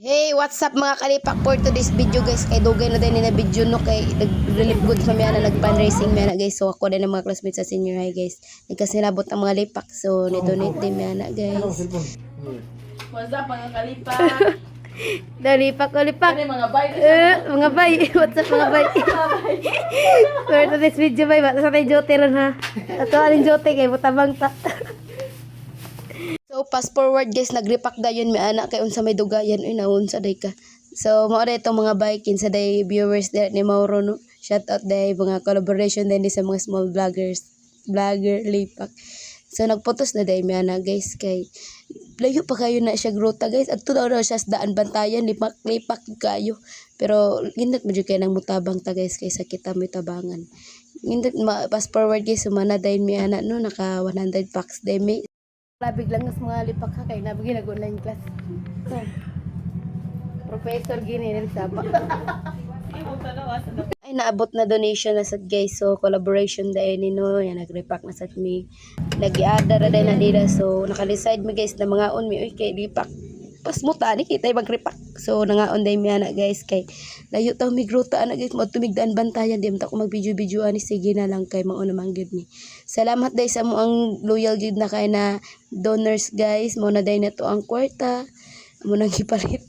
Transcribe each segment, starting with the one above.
Hey, what's up mga kalipak for today's video guys. Kay dugay na din na video no kay nag-relief goods kami ana nag-fundraising mi ana guys. So ako din ang mga classmates sa senior high guys. Nagkasilabot ang mga lipak. So ni-donate din mi ana guys. What's up mga kalipak? Dalipak ko lipak. Kani mga bay. Mga bay. What's up mga bay? For today's video bay, bata sa tayo jote ron ha. Ato aling jote kay butabang ta. So fast forward guys, nagrepack dayon mi anak kay unsa may dugayan uy naun sa day ka. So mao day itong mga biking sa day viewers there ni Mauro no. Shout out day mga collaboration din sa mga small vlogger lipak. So nagpotos na day mi anak guys kay layo pa kayo na siya gruta guys. Adto daw siya sa daan bantayan lipak kayo. Pero gindot mo jud kay nang mutabang ta guys kay sakit ta may tabangan. Gindot fast forward guys sumana day mi anak no naka 100 packs day mi. Labig lang sa mga lipak ha kay nabigi nag-online class. So, Professor gini ni saba. Ay naabot na donation na sad guys. So collaboration dai ni no yan nagrepack na sad mi. Nagi-order na din na nila. So naka-decide mi guys na mga on mi oy kay lipak. Pas mo tani kita mag-repack. So nangaon dai mi ana guys kay layo taw mi gruta ana guys mo tumigdaan bantayan di ta ko mag-video ani sige na lang kay mao naman gyud ni. Salamat dai sa mo ang loyal gyud na kay na donors guys. Mo na dai na to ang kwarta. Mo nang gipalit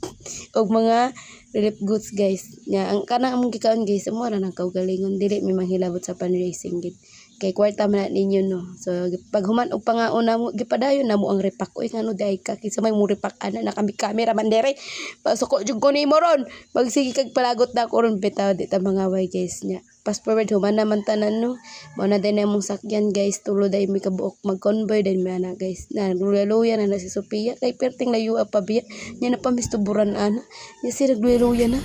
og mga relief goods guys. Nya ang kanang among gikaon guys mo ra nang kaugalingon dili mi manghilabot sa fundraising gid. Kay kwarta man ninyo no. So pag human og pangaon na mo gipadayon na mo ang repack oy ngano day ka kinsa may mo repack ana na kami camera man dere. Pasok jud ko nimo ron. Magsige kag palagot na ko ron bitaw di ta mga way guys nya. Fast forward human naman tanan no. Mo na din among sakyan guys tulo day mi kabuok mag-convoy din mi ana guys. Na luya na si Sophia kay perting layo pa biya. Nya na pa mistuburan ana. Nya si nagluya na.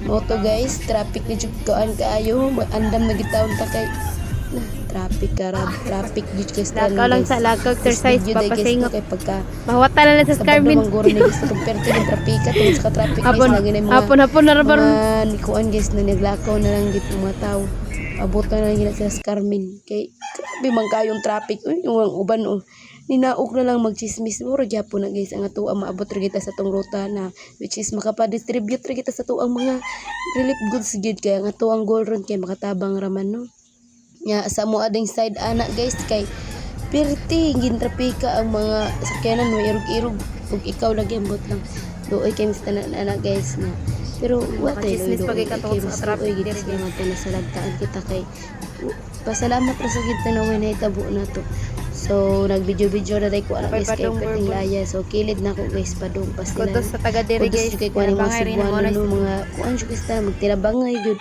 Moto guys, traffic ni jud kaan kaayo. Andam na gitaon ta kay traffic jud guys lakaw lang sa lakaw exercise papasingot kay pagka mahawatan na lang sa Carmen mangguro ni guys compare to ng trapika tungod sa traffic guys lagi na mga hapon na rabar nikuan guys na naglakaw na lang gid mga tao abot na lang gina sa Carmen kay grabe man kayong traffic yung uban ninaog na lang magchismis mura gyapon na guys ang ato ang maabot ra kita sa tong ruta na which is makapa-distribute ra kita sa tuang mga relief goods gid kay ang ato ang goal ron kay makatabang raman no. Nya sa mo ading side ana guys kay pirti gin trapika ang mga sakyanan mo irog-irog ug ikaw lagi ambot lang doy kay mista na ana guys na pero wa tay chismis pag ikatong sa traffic gid sa mga nasalagtaan kita kay pasalamat ra sa gid tanawin na itabo na to. So nag-video na dai ko ana guys kay perting laya so kilid na ko guys padung pas nila kudos sa taga diri guys kay kuan mo bangay rin mo mga kuan jud guys magtirabangay jud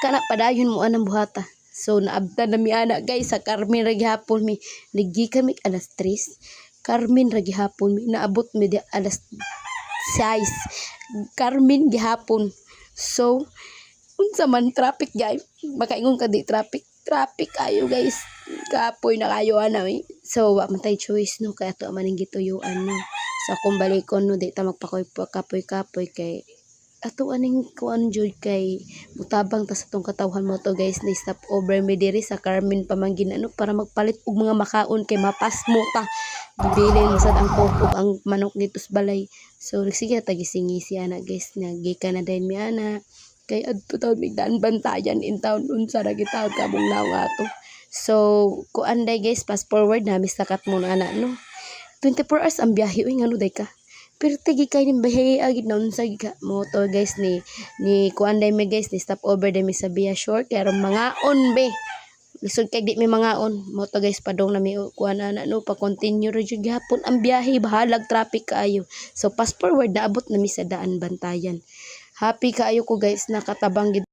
kana padayon mo anang buhata. So naabtan na mi ana guys sa Carmen ra gihapon mi nigi kami alas 3 Carmen ra gihapon mi naabot mi di alas 6 Carmen gihapon. So unsa man traffic guys makaingon ka di traffic ayo guys kapoy na kayo ana so wa man tay choice no kay ato man gituyuan no sa akong balikon no di ta magpakoy-kapoy kay ato aning kuan jud kay mutabang ta sa tong katawhan mo to guys ni stop over mi diri sa Carmen pamanggin ano para magpalit og mga makaon kay mapas mo ta bibilin sad ang kokog ang manok dito sa balay. So sige tagisingisi ana guys nagikan na din mi ana kay adto taw migdaan bantayan in town unsa ra gitaw kabong naw ato. So kuan day guys fast forward na mistakat mo na ana no 24 hours ang biyahe uy ngano day ka pero tigi kay ning bahay agid na unsa mo to guys ni kuan day mi guys ni stop over day mi sa Via Shore kay mga on be lisod kay di mi mga on mo to guys padong na mi kuan ana no pa continue ra jud gihapon ang biyahe bahalag traffic kaayo. So fast forward naabot na mi sa daan bantayan. Happy kaayo ko guys nakatabang gid